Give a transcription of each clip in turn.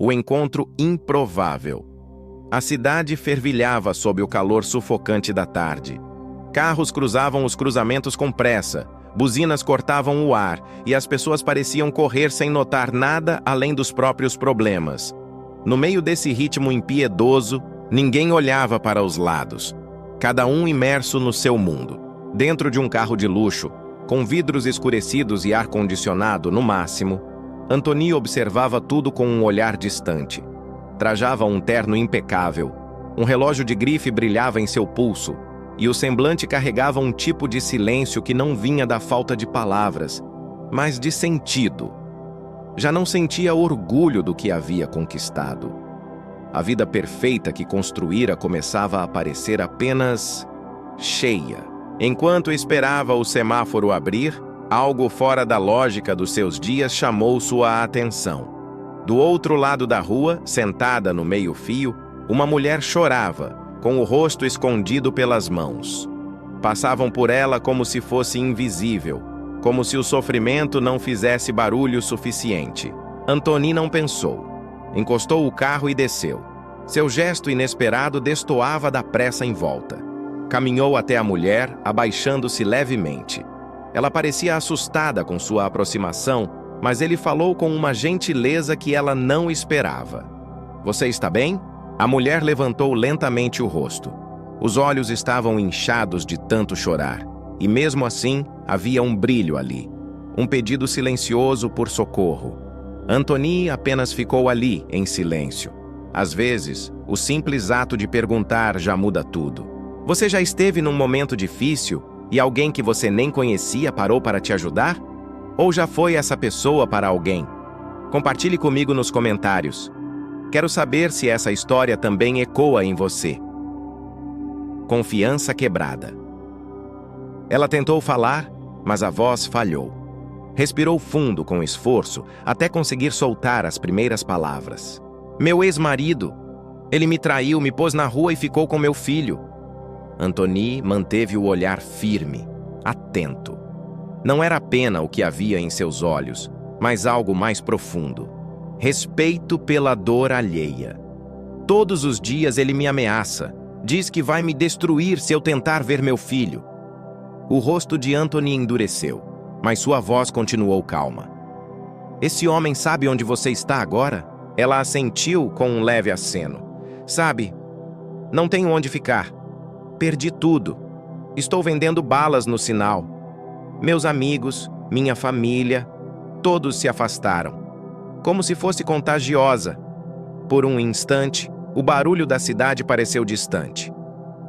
O encontro improvável. A cidade fervilhava sob o calor sufocante da tarde. Carros cruzavam os cruzamentos com pressa, buzinas cortavam o ar e as pessoas pareciam correr sem notar nada além dos próprios problemas. No meio desse ritmo impiedoso, ninguém olhava para os lados, cada um imerso no seu mundo. Dentro de um carro de luxo, com vidros escurecidos e ar-condicionado no máximo, Antony observava tudo com um olhar distante. Trajava um terno impecável, um relógio de grife brilhava em seu pulso, e o semblante carregava um tipo de silêncio que não vinha da falta de palavras, mas de sentido. Já não sentia orgulho do que havia conquistado. A vida perfeita que construíra começava a parecer apenas cheia. Enquanto esperava o semáforo abrir, algo fora da lógica dos seus dias chamou sua atenção. Do outro lado da rua, sentada no meio-fio, uma mulher chorava, com o rosto escondido pelas mãos. Passavam por ela como se fosse invisível, como se o sofrimento não fizesse barulho suficiente. Antony não pensou. Encostou o carro e desceu. Seu gesto inesperado destoava da pressa em volta. Caminhou até a mulher, abaixando-se levemente. Ela parecia assustada com sua aproximação, mas ele falou com uma gentileza que ela não esperava. "Você está bem?" A mulher levantou lentamente o rosto. Os olhos estavam inchados de tanto chorar, e mesmo assim havia um brilho ali, um pedido silencioso por socorro. Antony apenas ficou ali, em silêncio. Às vezes, o simples ato de perguntar já muda tudo. Você já esteve num momento difícil e alguém que você nem conhecia parou para te ajudar? Ou já foi essa pessoa para alguém? Compartilhe comigo nos comentários. Quero saber se essa história também ecoa em você. Confiança quebrada. Ela tentou falar, mas a voz falhou. Respirou fundo com esforço até conseguir soltar as primeiras palavras. "Meu ex-marido. Ele me traiu, me pôs na rua e ficou com meu filho." Antony manteve o olhar firme, atento. Não era pena o que havia em seus olhos, mas algo mais profundo. Respeito pela dor alheia. "Todos os dias ele me ameaça. Diz que vai me destruir se eu tentar ver meu filho." O rosto de Antony endureceu, mas sua voz continuou calma. "Esse homem sabe onde você está agora?" Ela assentiu com um leve aceno. "Sabe, não tenho onde ficar. Perdi tudo. Estou vendendo balas no sinal. Meus amigos, minha família, todos se afastaram. Como se fosse contagiosa. Por um instante, o barulho da cidade pareceu distante.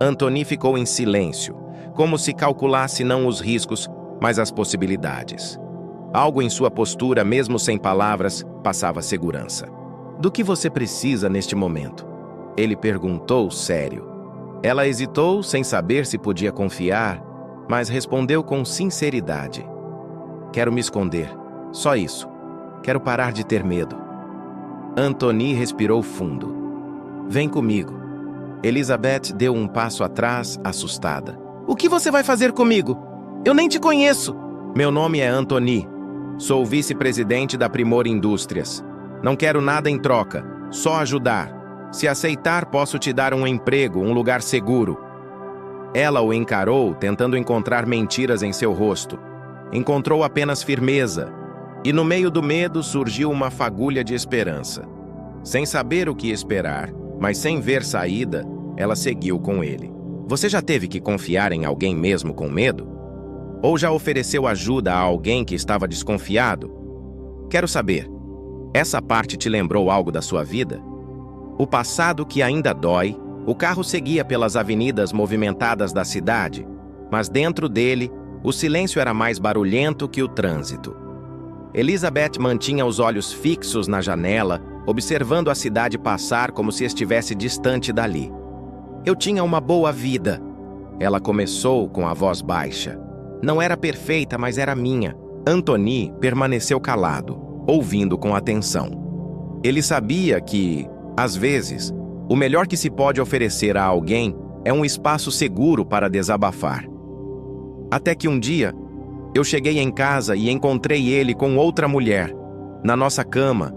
Antony ficou em silêncio, como se calculasse não os riscos, mas as possibilidades. Algo em sua postura, mesmo sem palavras, passava segurança. "Do que você precisa neste momento?" Ele perguntou sério. Ela hesitou, sem saber se podia confiar, mas respondeu com sinceridade. "Quero me esconder. Só isso. Quero parar de ter medo." Antony respirou fundo. "Vem comigo." Elizabeth deu um passo atrás, assustada. "O que você vai fazer comigo? Eu nem te conheço." "Meu nome é Antony. Sou vice-presidente da Primor Indústrias. Não quero nada em troca, só ajudar. Se aceitar, posso te dar um emprego, um lugar seguro." Ela o encarou, tentando encontrar mentiras em seu rosto. Encontrou apenas firmeza, e no meio do medo surgiu uma fagulha de esperança. Sem saber o que esperar, mas sem ver saída, ela seguiu com ele. "Você já teve que confiar em alguém mesmo com medo? Ou já ofereceu ajuda a alguém que estava desconfiado? Quero saber, essa parte te lembrou algo da sua vida? O passado que ainda dói. O carro seguia pelas avenidas movimentadas da cidade, mas dentro dele, o silêncio era mais barulhento que o trânsito. Elizabeth mantinha os olhos fixos na janela, observando a cidade passar como se estivesse distante dali. "Eu tinha uma boa vida." Ela começou com a voz baixa. "Não era perfeita, mas era minha." Antony permaneceu calado, ouvindo com atenção. Ele sabia que, às vezes, o melhor que se pode oferecer a alguém é um espaço seguro para desabafar. Até que um dia, eu cheguei em casa e encontrei ele com outra mulher, na nossa cama.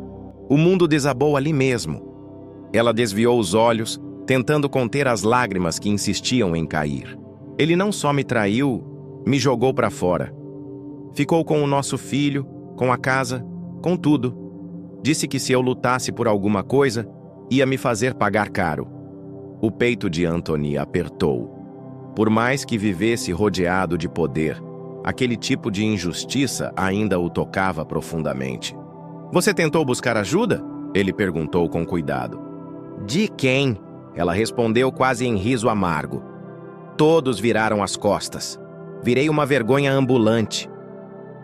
O mundo desabou ali mesmo. Ela desviou os olhos, tentando conter as lágrimas que insistiam em cair. Ele não só me traiu, me jogou para fora. Ficou com o nosso filho, com a casa, com tudo. Disse que se eu lutasse por alguma coisa, ia me fazer pagar caro. O peito de Anthony apertou. Por mais que vivesse rodeado de poder, aquele tipo de injustiça ainda o tocava profundamente. Você tentou buscar ajuda? Ele perguntou com cuidado. De quem? Ela respondeu quase em riso amargo. Todos viraram as costas. Virei uma vergonha ambulante.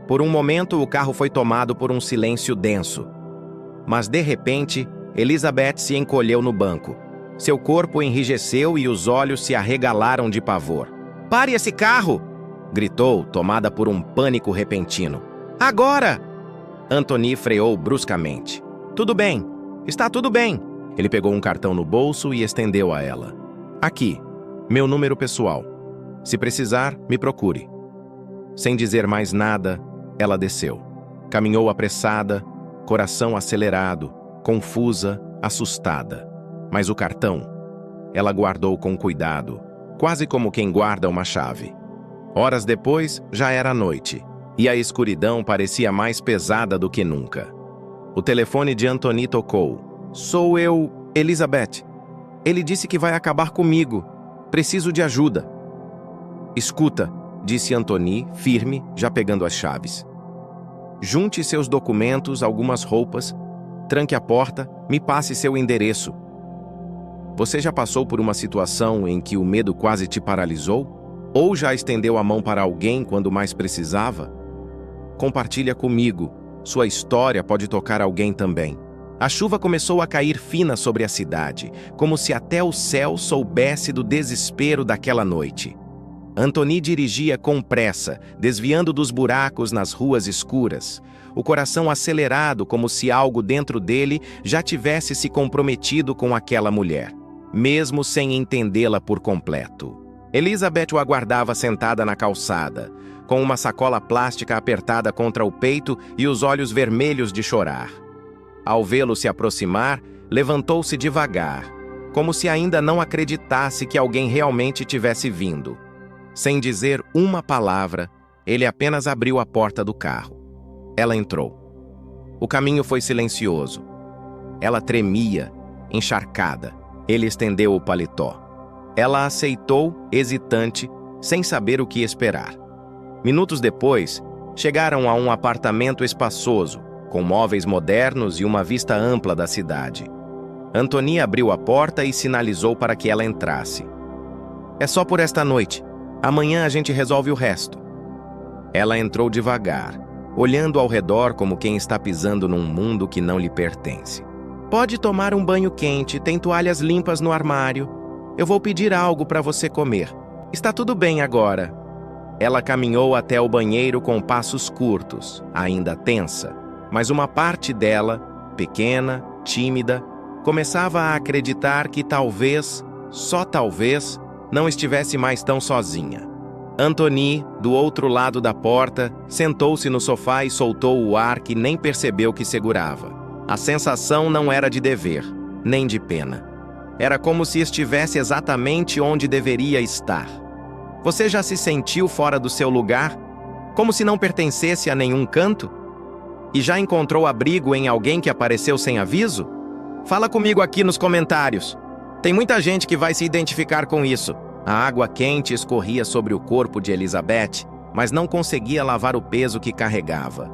Por um momento, o carro foi tomado por um silêncio denso. Mas, de repente, Elizabeth se encolheu no banco. Seu corpo enrijeceu e os olhos se arregalaram de pavor. "Pare esse carro!" gritou, tomada por um pânico repentino. "Agora!" Anthony freou bruscamente. "Tudo bem, está tudo bem." Ele pegou um cartão no bolso e estendeu a ela. "Aqui, meu número pessoal. Se precisar, me procure." Sem dizer mais nada, ela desceu. Caminhou apressada, coração acelerado, confusa, assustada. Mas o cartão, ela guardou com cuidado, quase como quem guarda uma chave. Horas depois, já era noite, e a escuridão parecia mais pesada do que nunca. O telefone de Anthony tocou. "Sou eu, Elizabeth. Ele disse que vai acabar comigo. Preciso de ajuda." "Escuta", disse Anthony, firme, já pegando as chaves. "Junte seus documentos, algumas roupas, tranque a porta, me passe seu endereço." Você já passou por uma situação em que o medo quase te paralisou? Ou já estendeu a mão para alguém quando mais precisava? Compartilha comigo. Sua história pode tocar alguém também. A chuva começou a cair fina sobre a cidade, como se até o céu soubesse do desespero daquela noite. Anthony dirigia com pressa, desviando dos buracos nas ruas escuras, o coração acelerado como se algo dentro dele já tivesse se comprometido com aquela mulher, mesmo sem entendê-la por completo. Elizabeth o aguardava sentada na calçada, com uma sacola plástica apertada contra o peito e os olhos vermelhos de chorar. Ao vê-lo se aproximar, levantou-se devagar, como se ainda não acreditasse que alguém realmente tivesse vindo. Sem dizer uma palavra, ele apenas abriu a porta do carro. Ela entrou. O caminho foi silencioso. Ela tremia, encharcada. Ele estendeu o paletó. Ela aceitou, hesitante, sem saber o que esperar. Minutos depois, chegaram a um apartamento espaçoso, com móveis modernos e uma vista ampla da cidade. Anthony abriu a porta e sinalizou para que ela entrasse. "É só por esta noite. Amanhã a gente resolve o resto." Ela entrou devagar, olhando ao redor como quem está pisando num mundo que não lhe pertence. "Pode tomar um banho quente, tem toalhas limpas no armário. Eu vou pedir algo para você comer. Está tudo bem agora." Ela caminhou até o banheiro com passos curtos, ainda tensa, mas uma parte dela, pequena, tímida, começava a acreditar que talvez, só talvez, não estivesse mais tão sozinha. Anthony, do outro lado da porta, sentou-se no sofá e soltou o ar que nem percebeu que segurava. A sensação não era de dever, nem de pena. Era como se estivesse exatamente onde deveria estar. Você já se sentiu fora do seu lugar? Como se não pertencesse a nenhum canto? E já encontrou abrigo em alguém que apareceu sem aviso? Fala comigo aqui nos comentários. Tem muita gente que vai se identificar com isso. A água quente escorria sobre o corpo de Elizabeth, mas não conseguia lavar o peso que carregava.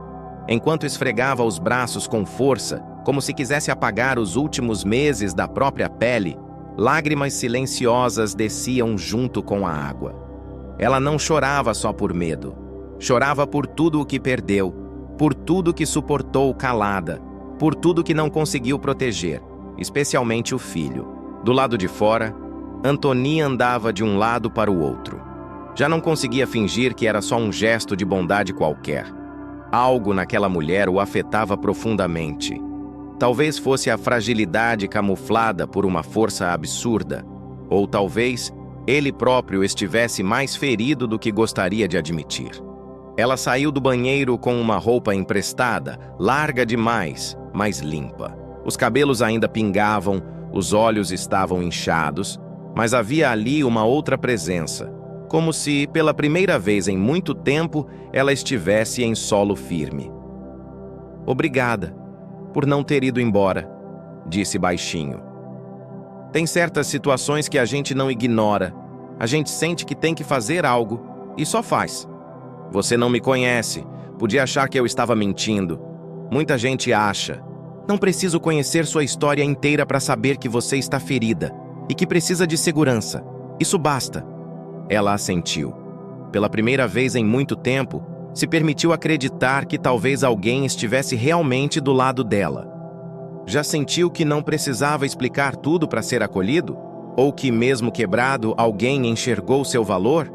Enquanto esfregava os braços com força, como se quisesse apagar os últimos meses da própria pele, lágrimas silenciosas desciam junto com a água. Ela não chorava só por medo. Chorava por tudo o que perdeu, por tudo que suportou calada, por tudo que não conseguiu proteger, especialmente o filho. Do lado de fora, Anthony andava de um lado para o outro. Já não conseguia fingir que era só um gesto de bondade qualquer. Algo naquela mulher o afetava profundamente. Talvez fosse a fragilidade camuflada por uma força absurda, ou talvez ele próprio estivesse mais ferido do que gostaria de admitir. Ela saiu do banheiro com uma roupa emprestada, larga demais, mas limpa. Os cabelos ainda pingavam, os olhos estavam inchados, mas havia ali uma outra presença, como se, pela primeira vez em muito tempo, ela estivesse em solo firme. "Obrigada por não ter ido embora", disse baixinho. "Tem certas situações que a gente não ignora. A gente sente que tem que fazer algo e só faz. Você não me conhece, podia achar que eu estava mentindo. Muita gente acha. Não preciso conhecer sua história inteira para saber que você está ferida e que precisa de segurança. Isso basta." Ela assentiu. Pela primeira vez em muito tempo, se permitiu acreditar que talvez alguém estivesse realmente do lado dela. Já sentiu que não precisava explicar tudo para ser acolhido? Ou que, mesmo quebrado, alguém enxergou seu valor?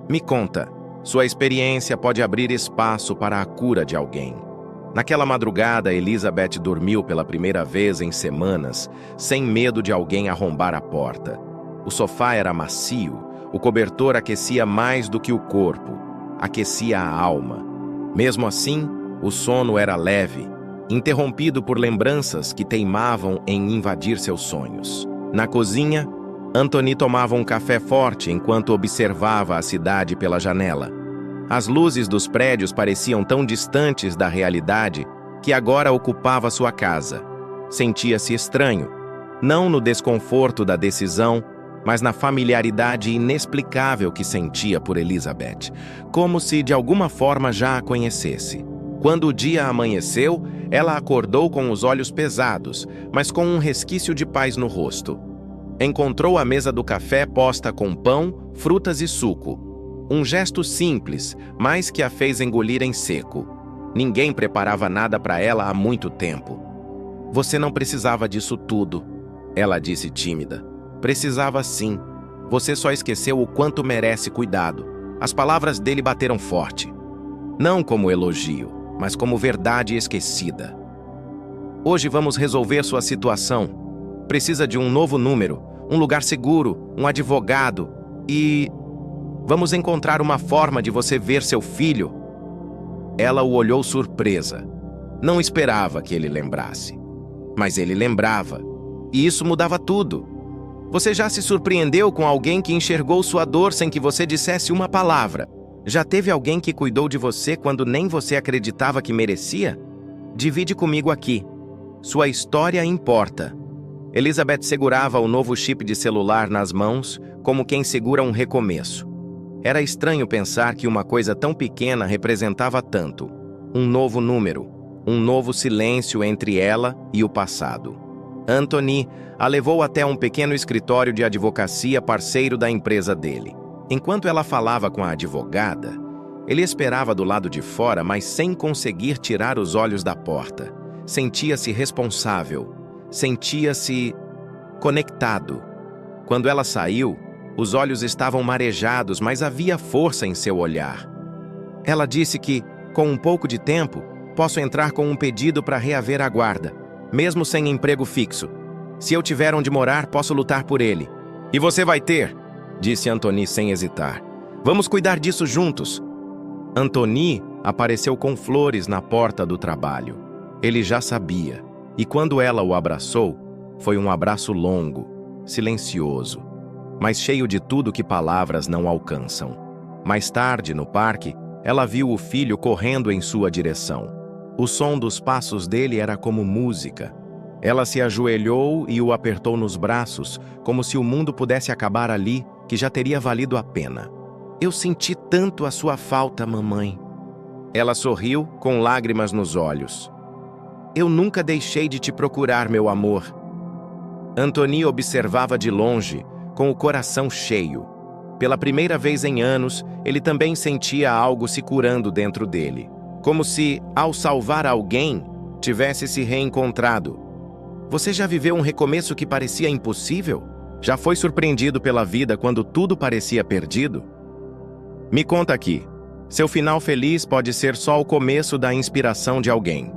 Me conta, sua experiência pode abrir espaço para a cura de alguém. Naquela madrugada, Elizabeth dormiu pela primeira vez em semanas, sem medo de alguém arrombar a porta. O sofá era macio, o cobertor aquecia mais do que o corpo, aquecia a alma. Mesmo assim, o sono era leve, interrompido por lembranças que teimavam em invadir seus sonhos. Na cozinha, Anthony tomava um café forte enquanto observava a cidade pela janela. As luzes dos prédios pareciam tão distantes da realidade que agora ocupava sua casa. Sentia-se estranho, não no desconforto da decisão, mas na familiaridade inexplicável que sentia por Elizabeth, como se de alguma forma já a conhecesse. Quando o dia amanheceu, ela acordou com os olhos pesados, mas com um resquício de paz no rosto. Encontrou a mesa do café posta com pão, frutas e suco. Um gesto simples, mas que a fez engolir em seco. Ninguém preparava nada para ela há muito tempo. "Você não precisava disso tudo", ela disse tímida. "Precisava sim. Você só esqueceu o quanto merece cuidado." As palavras dele bateram forte. Não como elogio, mas como verdade esquecida. "Hoje vamos resolver sua situação. Precisa de um novo número, um lugar seguro, um advogado e... vamos encontrar uma forma de você ver seu filho." Ela o olhou surpresa. Não esperava que ele lembrasse. Mas ele lembrava. E isso mudava tudo. Você já se surpreendeu com alguém que enxergou sua dor sem que você dissesse uma palavra? Já teve alguém que cuidou de você quando nem você acreditava que merecia? Divide comigo aqui. Sua história importa. Elizabeth segurava o novo chip de celular nas mãos, como quem segura um recomeço. Era estranho pensar que uma coisa tão pequena representava tanto. Um novo número, um novo silêncio entre ela e o passado. Anthony a levou até um pequeno escritório de advocacia parceiro da empresa dele. Enquanto ela falava com a advogada, ele esperava do lado de fora, mas sem conseguir tirar os olhos da porta. Sentia-se responsável, sentia-se conectado. Quando ela saiu, os olhos estavam marejados, mas havia força em seu olhar. Ela disse que, com um pouco de tempo, posso entrar com um pedido para reaver a guarda, mesmo sem emprego fixo. Se eu tiver onde morar, posso lutar por ele. E você vai ter, disse Anthony sem hesitar. Vamos cuidar disso juntos. Anthony apareceu com flores na porta do trabalho. Ele já sabia, e quando ela o abraçou, foi um abraço longo, silencioso, mas cheio de tudo que palavras não alcançam. Mais tarde, no parque, ela viu o filho correndo em sua direção. O som dos passos dele era como música. Ela se ajoelhou e o apertou nos braços, como se o mundo pudesse acabar ali, que já teria valido a pena. Eu senti tanto a sua falta, mamãe. Ela sorriu, com lágrimas nos olhos. Eu nunca deixei de te procurar, meu amor. Anthony observava de longe, com o coração cheio. Pela primeira vez em anos, ele também sentia algo se curando dentro dele. Como se, ao salvar alguém, tivesse se reencontrado. Você já viveu um recomeço que parecia impossível? Já foi surpreendido pela vida quando tudo parecia perdido? Me conta aqui. Seu final feliz pode ser só o começo da inspiração de alguém.